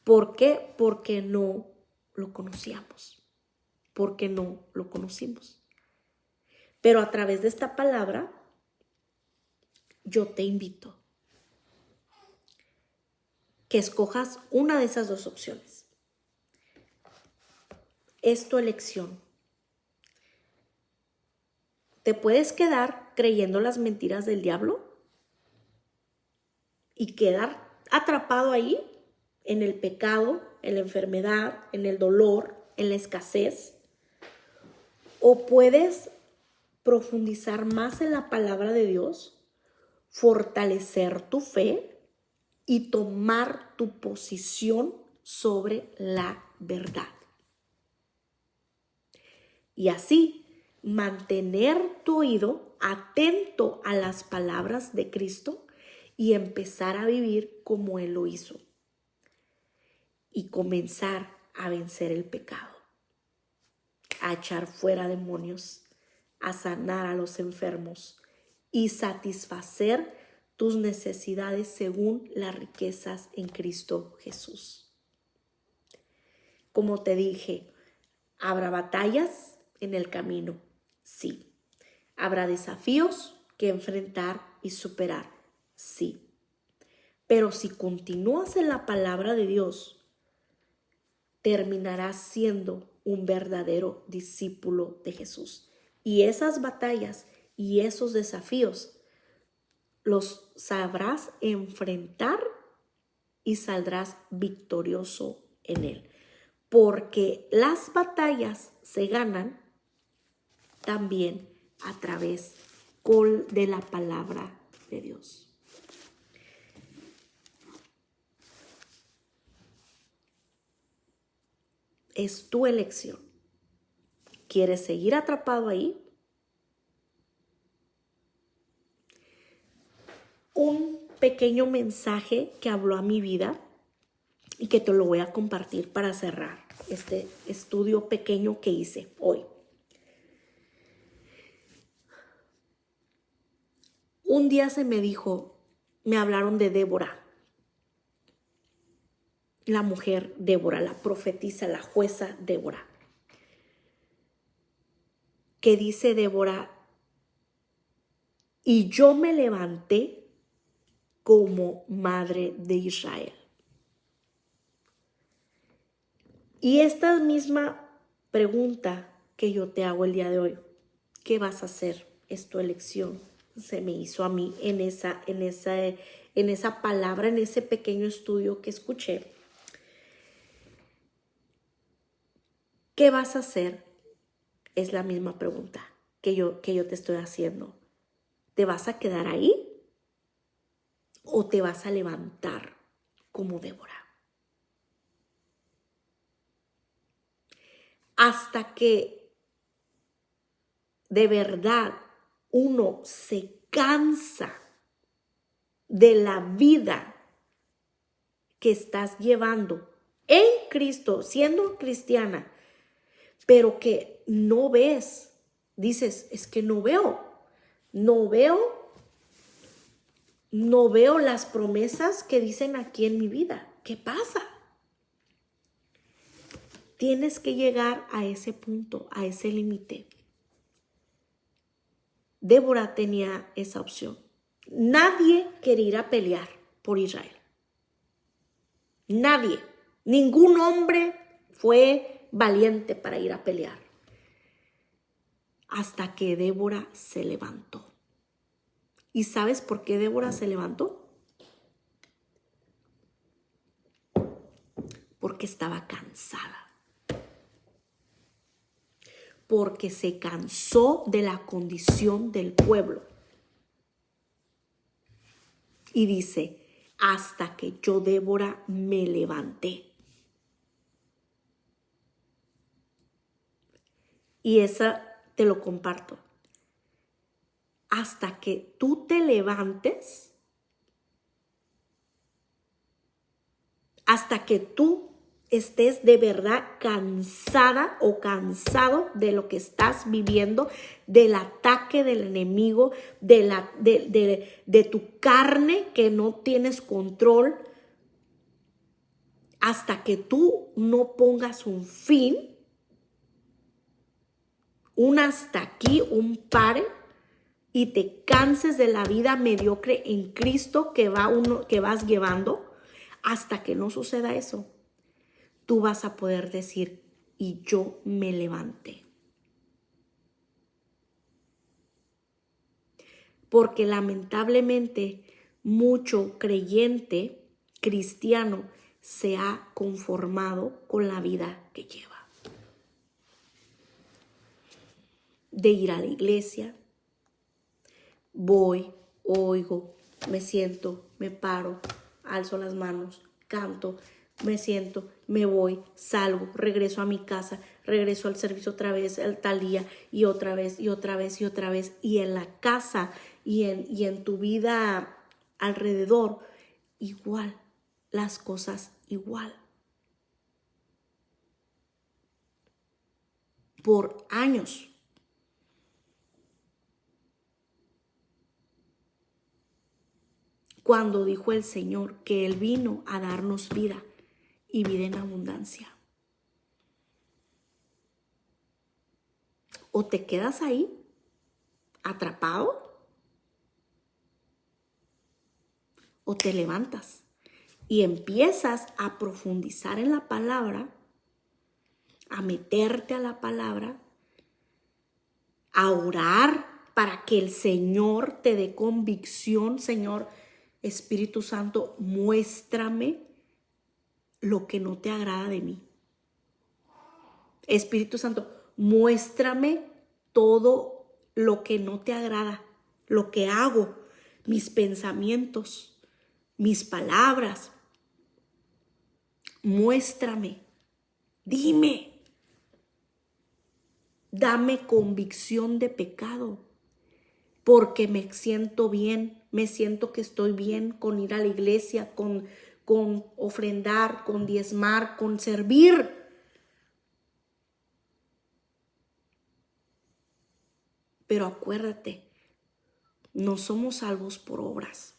¿Por qué? Porque no lo conocíamos, porque no lo conocimos. Pero a través de esta palabra, yo te invito que escojas una de esas dos opciones. Es tu elección. ¿Te puedes quedar creyendo las mentiras del diablo y quedar atrapado ahí en el pecado, en la enfermedad, en el dolor, en la escasez? ¿O puedes profundizar más en la palabra de Dios, fortalecer tu fe y tomar tu posición sobre la verdad? Y así mantener tu oído atento a las palabras de Cristo y empezar a vivir como Él lo hizo. Y comenzar a vencer el pecado, a echar fuera demonios, a sanar a los enfermos y satisfacer tus necesidades según las riquezas en Cristo Jesús. Como te dije, ¿habrá batallas en el camino? Sí. ¿Habrá desafíos que enfrentar y superar? Sí. Pero si continúas en la palabra de Dios, terminarás siendo un verdadero discípulo de Jesús. Y esas batallas y esos desafíos los sabrás enfrentar y saldrás victorioso en él. Porque las batallas se ganan también a través de la palabra de Dios. Es tu elección. ¿Quieres seguir atrapado ahí? Un pequeño mensaje que habló a mi vida y que te lo voy a compartir para cerrar este estudio pequeño que hice hoy. Un día me hablaron de Débora, la mujer Débora, la profetisa, la jueza Débora. Que dice Débora, y yo me levanté como madre de Israel. Y esta misma pregunta que yo te hago el día de hoy, ¿qué vas a hacer? Es tu elección. Se me hizo a mí en esa palabra, en ese pequeño estudio que escuché. ¿Qué vas a hacer? Es la misma pregunta que yo te estoy haciendo. ¿Te vas a quedar ahí o te vas a levantar como Débora? Hasta que de verdad uno se cansa de la vida que estás llevando en Cristo, siendo cristiana, pero que no ves, dices, es que no veo las promesas que dicen aquí en mi vida. ¿Qué pasa? Tienes que llegar a ese punto, a ese límite. Débora tenía esa opción. Nadie quería ir a pelear por Israel. Nadie. Ningún hombre fue valiente para ir a pelear. Hasta que Débora se levantó. ¿Y sabes por qué Débora se levantó? Porque estaba cansada. Porque se cansó de la condición del pueblo. Y dice, hasta que yo, Débora, me levanté. Y esa te lo comparto. Hasta que tú te levantes, hasta que tú estés de verdad cansada o cansado de lo que estás viviendo, del ataque del enemigo, de tu carne que no tienes control, hasta que tú no pongas un fin, un hasta aquí, un pare, y te canses de la vida mediocre en Cristo que vas llevando, hasta que no suceda eso, tú vas a poder decir, y yo me levanté. Porque lamentablemente mucho creyente cristiano se ha conformado con la vida que lleva. De ir a la iglesia, voy, oigo, me siento, me paro, alzo las manos, canto, me siento, me voy, salgo, regreso a mi casa, regreso al servicio otra vez, al tal día, y otra vez, y otra vez, y otra vez. Y en la casa y en tu vida alrededor, igual, las cosas igual. Por años. Cuando dijo el Señor que Él vino a darnos vida y vida en abundancia. O te quedas ahí, atrapado, o te levantas y empiezas a profundizar en la palabra, a meterte a la palabra, a orar para que el Señor te dé convicción. Señor, Espíritu Santo, muéstrame lo que no te agrada de mí. Espíritu Santo, muéstrame todo lo que no te agrada, lo que hago, mis pensamientos, mis palabras. Muéstrame, dime, dame convicción de pecado, porque me siento bien, me siento que estoy bien con ir a la iglesia, con ofrendar, con diezmar, con servir. Pero acuérdate, no somos salvos por obras.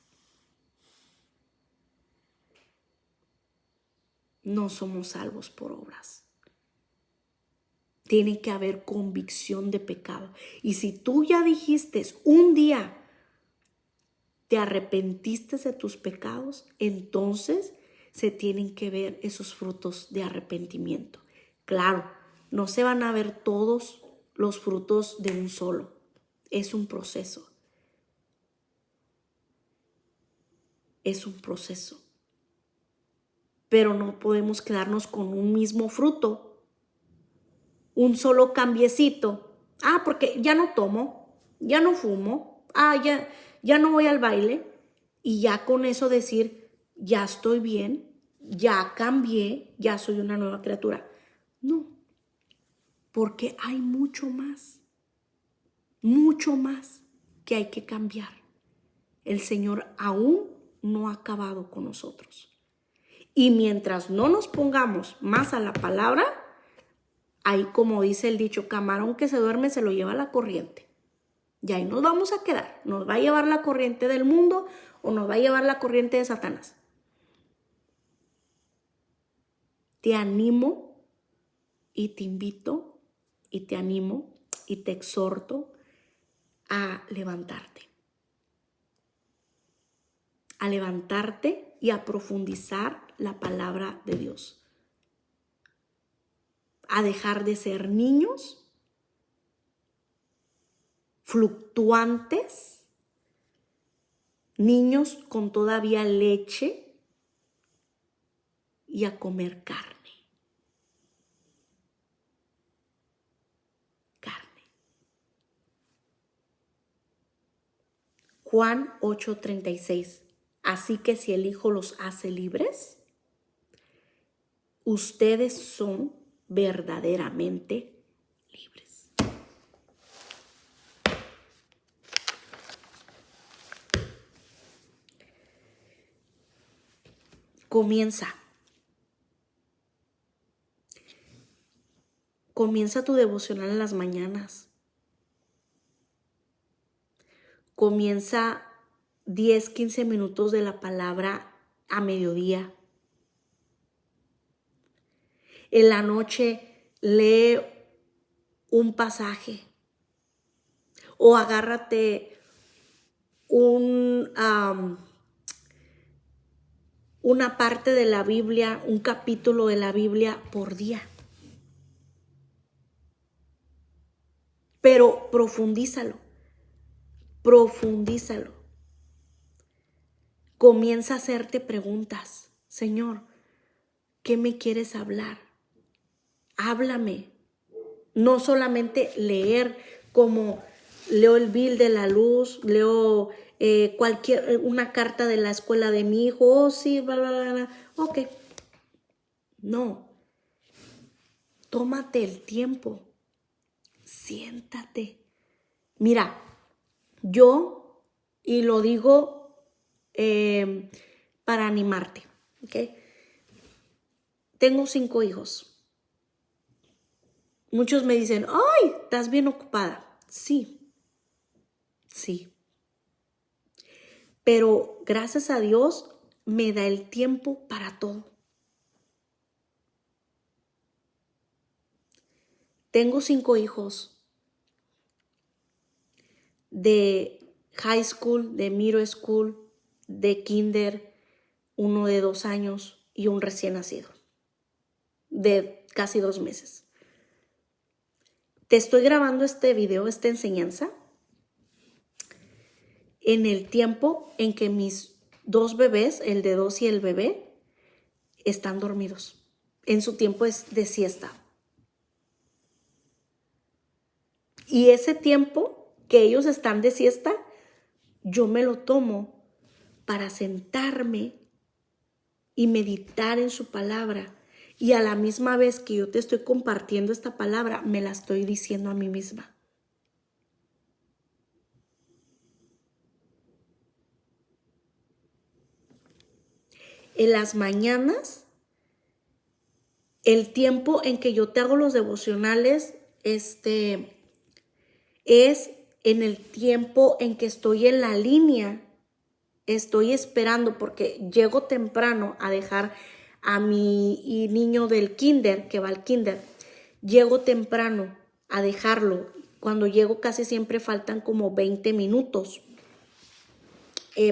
No somos salvos por obras. Tiene que haber convicción de pecado. Y si tú ya dijiste un día, te arrepentiste de tus pecados, entonces se tienen que ver esos frutos de arrepentimiento. Claro, no se van a ver todos los frutos de un solo. Es un proceso. Es un proceso. Pero no podemos quedarnos con un mismo fruto, un solo cambiecito. Porque ya no tomo, ya no fumo, ya no voy al baile, y ya con eso decir, ya estoy bien, ya cambié, ya soy una nueva criatura. No, porque hay mucho más que hay que cambiar. El Señor aún no ha acabado con nosotros. Y mientras no nos pongamos más a la palabra, ahí, como dice el dicho, camarón que se duerme se lo lleva la corriente. Y ahí nos vamos a quedar. Nos va a llevar la corriente del mundo o nos va a llevar la corriente de Satanás. Te animo y te invito y te animo y te exhorto a levantarte. A levantarte y a profundizar la palabra de Dios. A dejar de ser niños fluctuantes, niños con todavía leche, y a comer carne. Carne. Juan 8:36. Así que si el Hijo los hace libres, ustedes son verdaderamente libres. Comienza tu devocional en las mañanas. Comienza 10, 15 minutos de la palabra a mediodía. En la noche lee un pasaje o agárrate una parte de la Biblia, un capítulo de la Biblia por día. Pero profundízalo. Comienza a hacerte preguntas. Señor, ¿qué me quieres hablar? Háblame. No solamente leer como leo el bill de la luz, leo una carta de la escuela de mi hijo, oh sí, bla, bla, bla, bla. Ok. No. Tómate el tiempo. Siéntate. Mira, yo, y lo digo para animarte, ¿ok? Tengo 5 hijos. Muchos me dicen, ¡ay, estás bien ocupada! Sí. Pero gracias a Dios me da el tiempo para todo. Tengo 5 hijos de high school, de middle school, de kinder, uno de 2 años y un recién nacido de casi 2 meses. Te estoy grabando este video, esta enseñanza, en el tiempo en que mis 2 bebés, el de 2 y el bebé, están dormidos. En su tiempo de siesta. Y ese tiempo que ellos están de siesta, yo me lo tomo para sentarme y meditar en su palabra. Y a la misma vez que yo te estoy compartiendo esta palabra, me la estoy diciendo a mí misma. En las mañanas, el tiempo en que yo te hago los devocionales, es en el tiempo en que estoy en la línea. Estoy esperando porque llego temprano a dejar a mi niño del kinder, que va al kinder. Llego temprano a dejarlo. Cuando llego casi siempre faltan como 20 minutos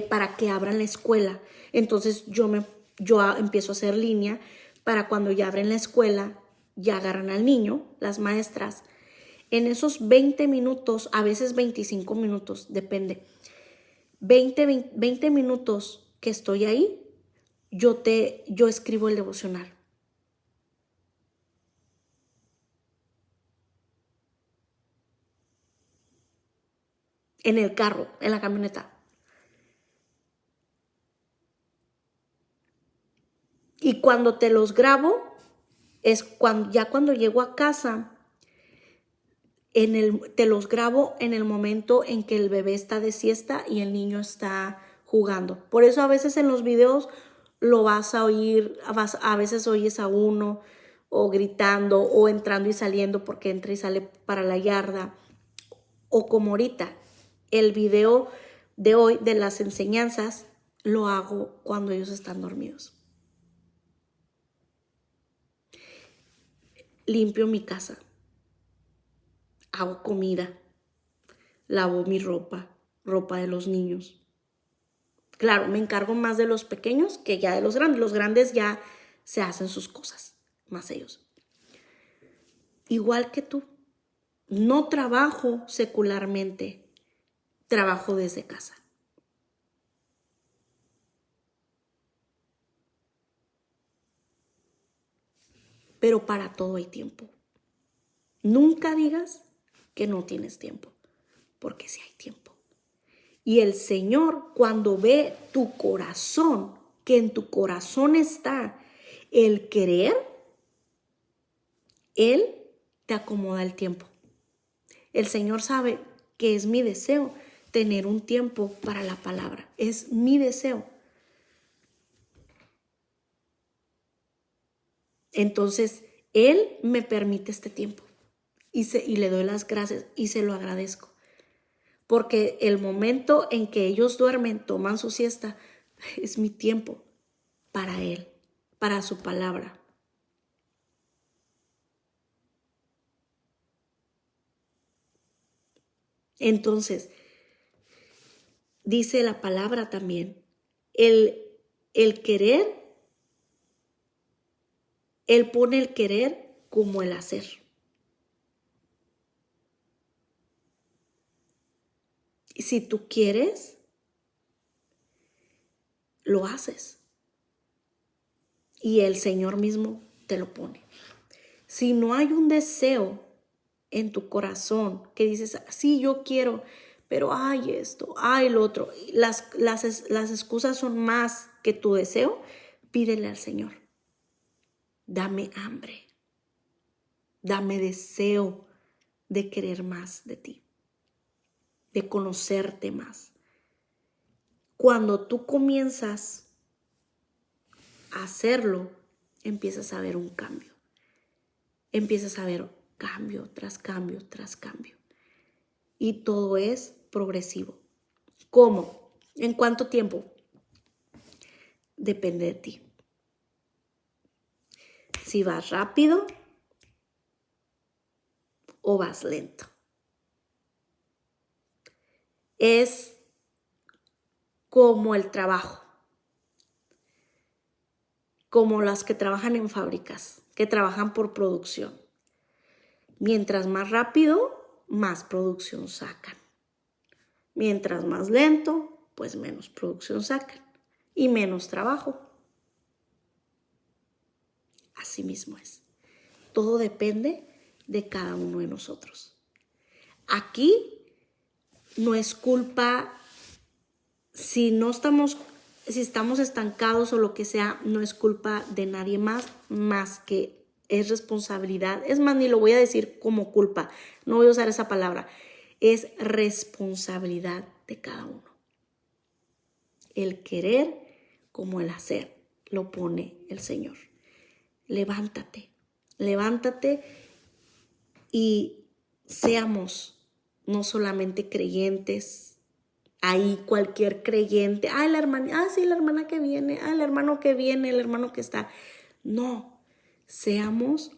para que abran la escuela. Entonces yo empiezo a hacer línea para cuando ya abren la escuela, ya agarran al niño, las maestras. En esos 20 minutos, a veces 25 minutos, depende. 20 minutos que estoy ahí, yo escribo el devocional. En el carro, en la camioneta. Y cuando te los grabo, es cuando llego a casa, te los grabo en el momento en que el bebé está de siesta y el niño está jugando. Por eso a veces en los videos lo vas a oír, a veces oyes a uno o gritando o entrando y saliendo porque entra y sale para la yarda. O como ahorita, el video de hoy de las enseñanzas lo hago cuando ellos están dormidos. Limpio mi casa, hago comida, lavo mi ropa de los niños. Claro, me encargo más de los pequeños que ya de los grandes. Los grandes ya se hacen sus cosas, más ellos. Igual que tú, no trabajo secularmente, trabajo desde casa. Pero para todo hay tiempo. Nunca digas que no tienes tiempo, porque sí hay tiempo. Y el Señor, cuando ve tu corazón, que en tu corazón está el querer, Él te acomoda el tiempo. El Señor sabe que es mi deseo tener un tiempo para la palabra. Es mi deseo. Entonces, Él me permite este tiempo y le doy las gracias y se lo agradezco. Porque el momento en que ellos duermen, toman su siesta, es mi tiempo para Él, para su palabra. Entonces, dice la palabra también, el querer, Él pone el querer como el hacer. Y si tú quieres, lo haces. Y el Señor mismo te lo pone. Si no hay un deseo en tu corazón que dices, sí, yo quiero, pero hay esto, hay lo otro, las excusas son más que tu deseo, pídele al Señor. Dame hambre, dame deseo de querer más de ti, de conocerte más. Cuando tú comienzas a hacerlo, empiezas a ver un cambio. Empiezas a ver cambio tras cambio tras cambio. Y todo es progresivo. ¿Cómo? ¿En cuánto tiempo? Depende de ti. Si vas rápido o vas lento. Es como el trabajo. Como las que trabajan en fábricas, que trabajan por producción. Mientras más rápido, más producción sacan. Mientras más lento, pues menos producción sacan y menos trabajo. Así mismo es. Todo depende de cada uno de nosotros. Aquí no es culpa, si estamos estancados o lo que sea, no es culpa de nadie más que es responsabilidad. Es más, ni lo voy a decir como culpa, no voy a usar esa palabra. Es responsabilidad de cada uno. El querer como el hacer lo pone el Señor. Levántate y seamos no solamente creyentes, ahí cualquier creyente, la hermana, sí, la hermana que viene, el hermano que viene, el hermano que está. No, seamos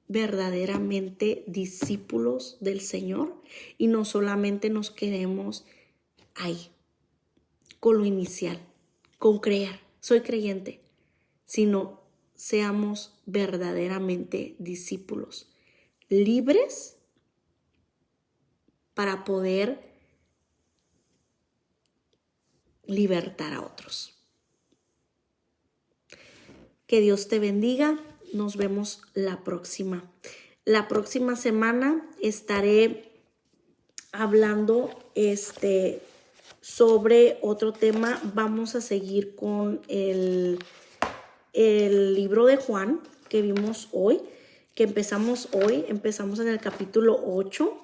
verdaderamente discípulos del Señor y no solamente nos quedemos ahí, con lo inicial, con creer, soy creyente, sino seamos verdaderamente discípulos, libres para poder libertar a otros. Que Dios te bendiga. Nos vemos la próxima. La próxima semana estaré hablando sobre otro tema. Vamos a seguir con el libro de Juan que vimos hoy, que empezamos hoy. Empezamos en el capítulo 8.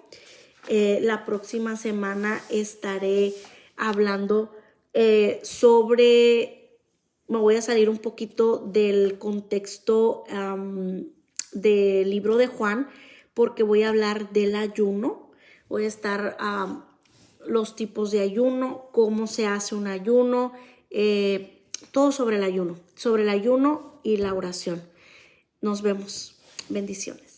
La próxima semana estaré hablando me voy a salir un poquito del contexto del libro de Juan, porque voy a hablar del ayuno. Voy a estar los tipos de ayuno, cómo se hace un ayuno, todo sobre el ayuno y la oración. Nos vemos. Bendiciones.